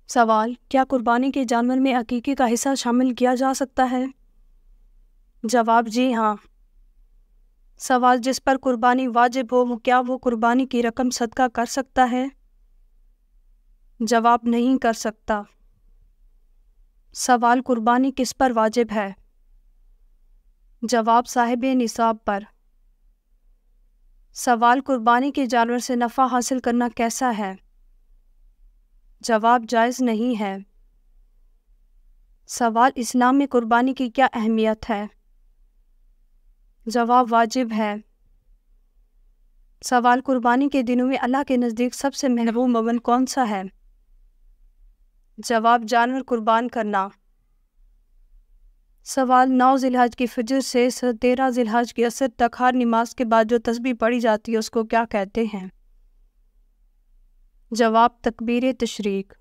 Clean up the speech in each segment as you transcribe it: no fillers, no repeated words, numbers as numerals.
سوال: کیا قربانی کے جانور میں عقیقے کا حصہ شامل کیا جا سکتا ہے؟ جواب: جی ہاں۔ سوال: جس پر قربانی واجب ہو کیا وہ قربانی کی رقم صدقہ کر سکتا ہے؟ جواب: نہیں کر سکتا۔ سوال: قربانی کس پر واجب ہے؟ جواب: صاحب نصاب پر۔ سوال: قربانی کے جانور سے نفع حاصل کرنا کیسا ہے؟ جواب: جائز نہیں ہے۔ سوال: اسلام میں قربانی کی کیا اہمیت ہے؟ جواب: واجب ہے۔ سوال: قربانی کے دنوں میں اللہ کے نزدیک سب سے محبوب عمل کون سا ہے؟ جواب: جانور قربان کرنا۔ سوال: 9 ذی الحج کی فجر سے 13 ذی الحج کی عصر تک ہر نماز کے بعد جو تسبیح پڑھی جاتی ہے اس کو کیا کہتے ہیں؟ جواب: تکبیر تشریق۔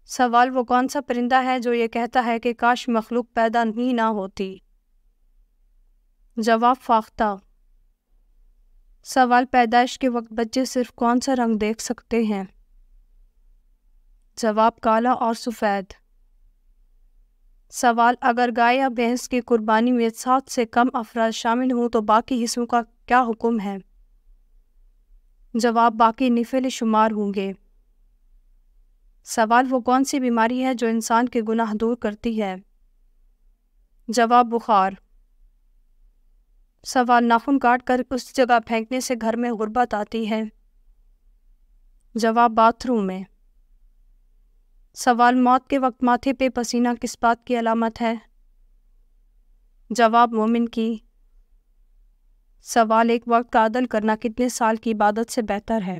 سوال: وہ کون سا پرندہ ہے جو یہ کہتا ہے کہ کاش مخلوق پیدا ہی نہ ہوتی؟ جواب: فاختہ۔ سوال: پیدائش کے وقت بچے صرف کون سا رنگ دیکھ سکتے ہیں؟ جواب: کالا اور سفید۔ سوال: اگر گائے یا بھینس کی قربانی میں 7 سے کم افراد شامل ہوں تو باقی حصوں کا کیا حکم ہے؟ جواب: باقی نفل شمار ہوں گے۔ سوال: وہ کون سی بیماری ہے جو انسان کے گناہ دور کرتی ہے؟ جواب: بخار۔ سوال: ناخن کاٹ کر اس جگہ پھینکنے سے گھر میں غربت آتی ہے؟ جواب: باتھ روم میں۔ سوال: موت کے وقت ماتھے پہ پسینہ کس بات کی علامت ہے؟ جواب: مومن کی۔ سوال: ایک وقت کا عدل کرنا کتنے سال کی عبادت سے بہتر ہے؟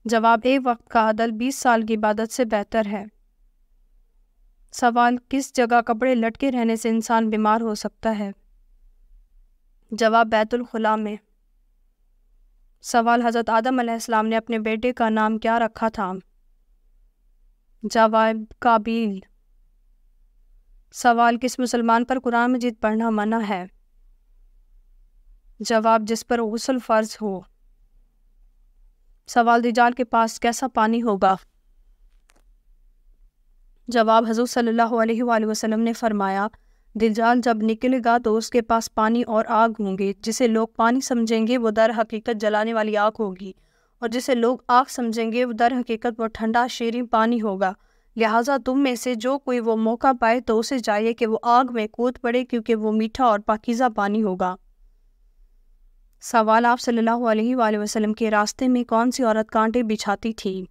جواب: ایک وقت کا عدل 20 سال کی عبادت سے بہتر ہے۔ سوال: کس جگہ کپڑے لٹکے رہنے سے انسان بیمار ہو سکتا ہے؟ جواب: بیت الخلاء میں۔ سوال: حضرت آدم علیہ السلام نے اپنے بیٹے کا نام کیا رکھا تھا؟ جواب: قابیل۔ سوال: کس مسلمان پر قرآن مجید پڑھنا منع ہے؟ جواب: جس پر غسل فرض ہو۔ سوال: دجال کے پاس کیسا پانی ہوگا؟ جواب: حضور صلی اللہ علیہ وآلہ وسلم نے فرمایا، دجال جب نکلے گا تو اس کے پاس پانی اور آگ ہوں گے، جسے لوگ پانی سمجھیں گے وہ در حقیقت جلانے والی آگ ہوگی، اور جسے لوگ آگ سمجھیں گے وہ در حقیقت وہ ٹھنڈا شیریں پانی ہوگا۔ لہٰذا تم میں سے جو کوئی وہ موقع پائے تو اسے چاہیے کہ وہ آگ میں کود پڑے، کیونکہ وہ میٹھا اور پاکیزہ پانی ہوگا۔ سوال: آپ صلی اللہ علیہ وآلہ وسلم کے راستے میں کون سی عورت کانٹے بچھاتی تھی؟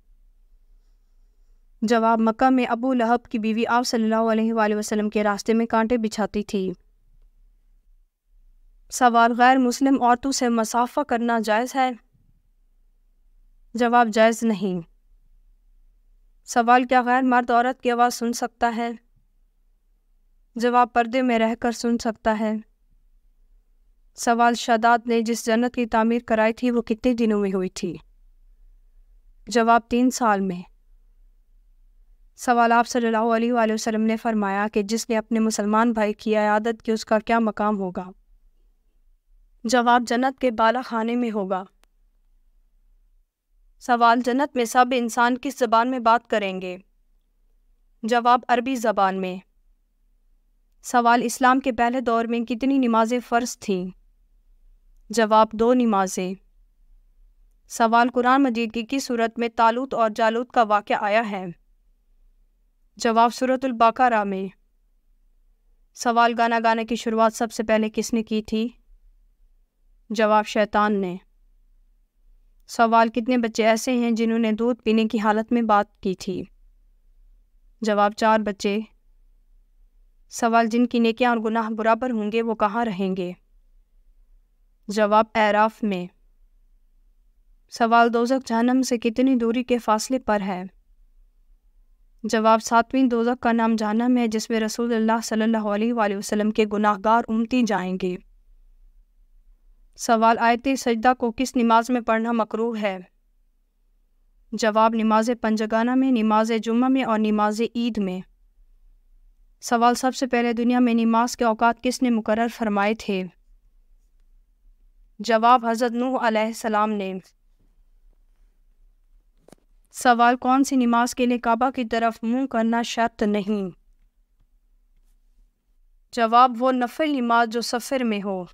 جواب: مکہ میں ابو لہب کی بیوی آپ صلی اللہ علیہ وآلہ وسلم کے راستے میں کانٹے بچھاتی تھی۔ سوال: غیر مسلم عورتوں سے مصافحہ کرنا جائز ہے؟ جواب: جائز نہیں۔ سوال: کیا غیر مرد عورت کی آواز سن سکتا ہے؟ جواب: پردے میں رہ کر سن سکتا ہے۔ سوال: شاداد نے جس جنت کی تعمیر کرائی تھی وہ کتنے دنوں میں ہوئی تھی؟ جواب: 3 سال میں۔ سوال: آپ صلی اللہ علیہ وآلہ وسلم نے فرمایا کہ جس نے اپنے مسلمان بھائی کی عیادت کی اس کا کیا مقام ہوگا؟ جواب: جنت کے بالا خانے میں ہوگا۔ سوال: جنت میں سب انسان کس زبان میں بات کریں گے؟ جواب: عربی زبان میں۔ سوال: اسلام کے پہلے دور میں کتنی نمازیں فرض تھیں؟ جواب: 2 نمازیں۔ سوال: قرآن مجید کی کس سورت میں طالوت اور جالوت کا واقعہ آیا ہے؟ جواب: سورۃ البقرہ میں۔ سوال: گانا گانے کی شروعات سب سے پہلے کس نے کی تھی؟ جواب: شیطان نے۔ سوال: کتنے بچے ایسے ہیں جنہوں نے دودھ پینے کی حالت میں بات کی تھی؟ جواب: 4 بچے۔ سوال: جن کی نیکیاں اور گناہ برابر ہوں گے وہ کہاں رہیں گے؟ جواب: اعراف میں۔ سوال: دوزخ جہنم سے کتنی دوری کے فاصلے پر ہے؟ جواب: 7ویں دوزخ کا نام جہنم ہے، جس میں رسول اللہ صلی اللہ علیہ وآلہ وسلم کے گناہ گار امتی جائیں گے۔ سوال: آیت سجدہ کو کس نماز میں پڑھنا مکروہ ہے؟ جواب: نماز پنجگانہ میں، نماز جمعہ میں اور نماز عید میں۔ سوال: سب سے پہلے دنیا میں نماز کے اوقات کس نے مقرر فرمائے تھے؟ جواب: حضرت نوح علیہ السلام نے۔ سوال کون سی نماز کے لیے کعبہ کی طرف منہ کرنا شرط نہیں؟ جواب وہ نفل نماز جو سفر میں ہو۔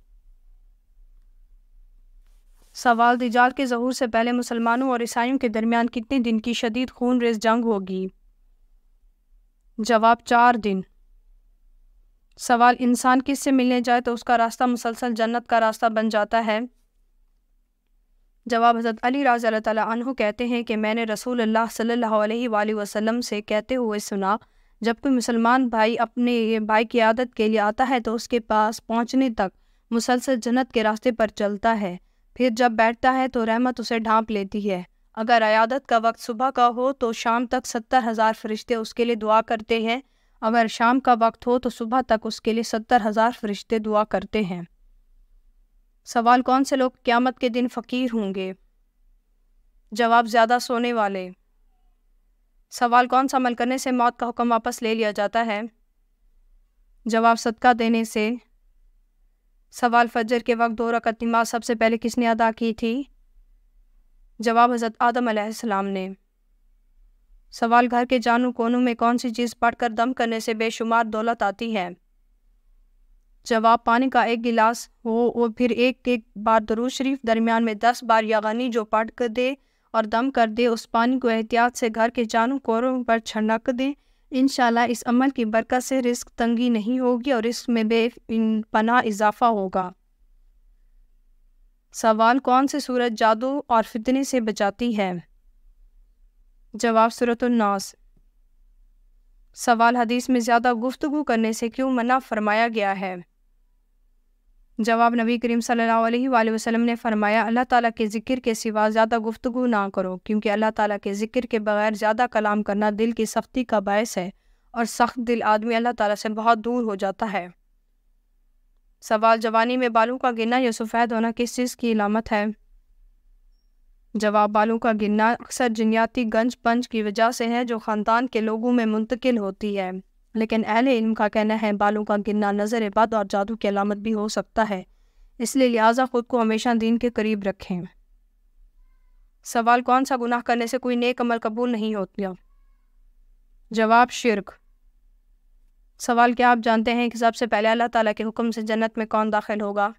سوال دجال کے ظہور سے پہلے مسلمانوں اور عیسائیوں کے درمیان کتنے دن کی شدید خون ریز جنگ ہوگی؟ جواب 4 دن۔ سوال انسان کس سے ملنے جائے تو اس کا راستہ مسلسل جنت کا راستہ بن جاتا ہے؟ جواب حضرت علی رضی اللہ تعالیٰ عنہ کہتے ہیں کہ میں نے رسول اللہ صلی اللہ علیہ وآلہ وسلم سے کہتے ہوئے سنا، جب کوئی مسلمان بھائی اپنے بھائی کی عیادت کے لیے آتا ہے تو اس کے پاس پہنچنے تک مسلسل جنت کے راستے پر چلتا ہے، پھر جب بیٹھتا ہے تو رحمت اسے ڈھانپ لیتی ہے۔ اگر عیادت کا وقت صبح کا ہو تو شام تک 70,000 فرشتے اس کے لیے دعا کرتے ہیں، اگر شام کا وقت ہو تو صبح تک اس کے لیے 70,000 فرشتے دعا کرتے ہیں۔ سوال کون سے لوگ قیامت کے دن فقیر ہوں گے؟ جواب زیادہ سونے والے۔ سوال کون سا عمل کرنے سے موت کا حکم واپس لے لیا جاتا ہے؟ جواب صدقہ دینے سے۔ سوال فجر کے وقت 2 رکعت نماز سب سے پہلے کس نے ادا کی تھی؟ جواب حضرت آدم علیہ السلام نے۔ سوال گھر کے جانوں کونوں میں کون سی چیز پڑھ کر دم کرنے سے بے شمار دولت آتی ہے؟ جواب پانی کا 1 گلاس ہو اور پھر ایک بار درود شریف درمیان میں 10 بار یا غنی جو پڑھ کر دے اور دم کر دے، اس پانی کو احتیاط سے گھر کے جانوں کونوں پر چھڑک دے، انشاءاللہ اس عمل کی برکت سے رزق تنگی نہیں ہوگی اور رزق میں بے پناہ اضافہ ہوگا۔ سوال کون سی سورت جادو اور فتنے سے بچاتی ہے؟ جواب سورۃ الناس۔ سوال حدیث میں زیادہ گفتگو کرنے سے کیوں منع فرمایا گیا ہے؟ جواب نبی کریم صلی اللہ علیہ وآلہ وسلم نے فرمایا، اللہ تعالیٰ کے ذکر کے سوا زیادہ گفتگو نہ کرو، کیونکہ اللہ تعالیٰ کے ذکر کے بغیر زیادہ کلام کرنا دل کی سختی کا باعث ہے اور سخت دل آدمی اللہ تعالیٰ سے بہت دور ہو جاتا ہے۔ سوال جوانی میں بالوں کا گرنا یا سفید ہونا کس چیز کی علامت ہے؟ جواب بالوں کا گرنا اکثر جنیاتی گنج پنج کی وجہ سے ہے جو خاندان کے لوگوں میں منتقل ہوتی ہے، لیکن اہل علم کا کہنا ہے بالوں کا گرنا نظر بد اور جادو کی علامت بھی ہو سکتا ہے، اس لیے لہٰذا خود کو ہمیشہ دین کے قریب رکھیں۔ سوال کون سا گناہ کرنے سے کوئی نیک عمل قبول نہیں ہوتا؟ جواب شرک۔ سوال کیا آپ جانتے ہیں کہ سب سے پہلے اللہ تعالیٰ کے حکم سے جنت میں کون داخل ہوگا؟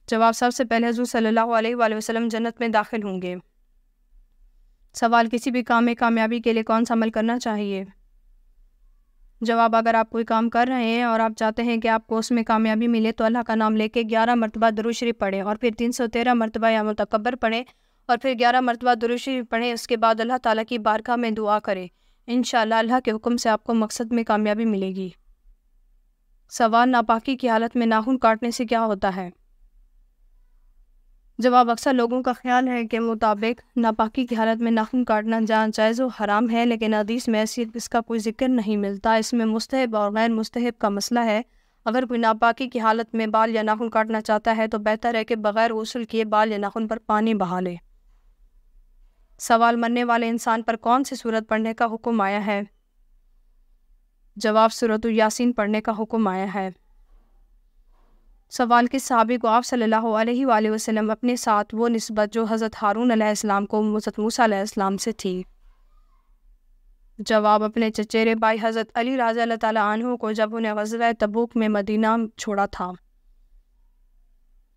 جواب سب سے پہلے حضور صلی اللہ علیہ وآلہ وسلم جنت میں داخل ہوں گے۔ سوال کسی بھی کام میں کامیابی کے لیے کون سا عمل کرنا چاہیے؟ جواب اگر آپ کوئی کام کر رہے ہیں اور آپ چاہتے ہیں کہ آپ کو اس میں کامیابی ملے تو اللہ کا نام لے کے 11 مرتبہ درود شریف پڑھیں اور پھر 313 مرتبہ یا متکبر پڑھیں اور پھر 11 مرتبہ درود شریف پڑھیں، اس کے بعد اللہ تعالیٰ کی بارگاہ میں دعا کریں، انشاءاللہ اللہ کے حکم سے آپ کو مقصد میں کامیابی ملے گی۔ سوال ناپاکی کی حالت میں ناخن کاٹنے سے کیا ہوتا ہے؟ جواب اکثر لوگوں کا خیال ہے کہ مطابق ناپاکی کی حالت میں ناخن کاٹنا جائز و حرام ہے، لیکن حدیث میں ایسی اس کا کوئی ذکر نہیں ملتا۔ اس میں مستحب اور غیر مستحب کا مسئلہ ہے۔ اگر کوئی ناپاکی کی حالت میں بال یا ناخن کاٹنا چاہتا ہے تو بہتر ہے کہ بغیر غسل کیے بال یا ناخن پر پانی بہا لے۔ سوال مرنے والے انسان پر کون سی سورت پڑھنے کا حکم آیا ہے؟ جواب سورۃ یاسین پڑھنے کا حکم آیا ہے۔ سوال کس صحابی کو آپ صلی اللہ علیہ وآلہ وسلم اپنے ساتھ وہ نسبت جو حضرت ہارون علیہ السلام کو حضرت موسیٰ علیہ السلام سے تھی؟ جواب اپنے چچیرے بھائی حضرت علی رضی اللہ تعالیٰ عنہ کو جب انہیں غزوہ تبوک میں مدینہ چھوڑا تھا۔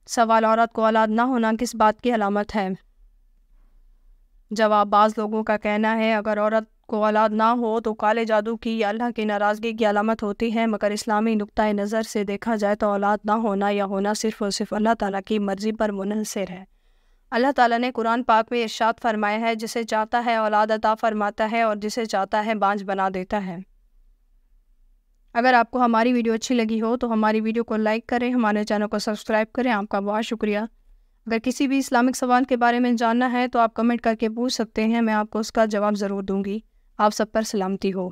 سوال عورت کو اولاد نہ ہونا کس بات کی علامت ہے؟ جواب بعض لوگوں کا کہنا ہے اگر عورت کو اولاد نہ ہو تو کالے جادو کی یا اللہ کی ناراضگی کی علامت ہوتی ہے، مگر اسلامی نقطۂ نظر سے دیکھا جائے تو اولاد نہ ہونا یا ہونا صرف اور صرف اللہ تعالیٰ کی مرضی پر منحصر ہے۔ اللہ تعالیٰ نے قرآن پاک میں ارشاد فرمایا ہے، جسے چاہتا ہے اولاد عطا فرماتا ہے اور جسے چاہتا ہے بانجھ بنا دیتا ہے۔ اگر آپ کو ہماری ویڈیو اچھی لگی ہو تو ہماری ویڈیو کو لائک کریں، ہمارے چینل کو سبسکرائب کریں۔ آپ کا بہت شکریہ۔ اگر کسی بھی اسلامک سوال کے بارے میں جاننا ہے تو آپ کمنٹ کر کے پوچھ سکتے ہیں، میں آپ کو اس کا جواب ضرور دوں گی۔ آپ سب پر سلامتی ہو۔